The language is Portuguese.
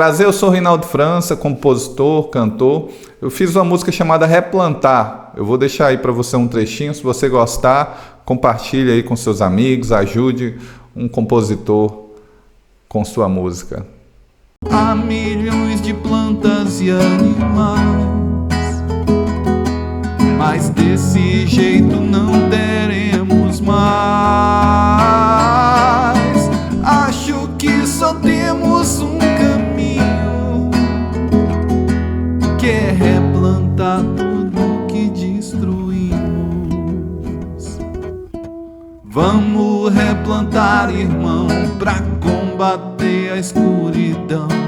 Prazer, eu sou Reinaldo França, compositor, cantor. Eu fiz uma música chamada Replantar. Eu vou deixar aí para você um trechinho. Se você gostar, compartilhe aí com seus amigos, ajude um compositor com sua música. Há milhões de plantas e animais, mas desse jeito não teremos mais. Acho que só temos um caminho, que é replantar tudo que destruímos. Vamos replantar, irmão, pra combater a escuridão.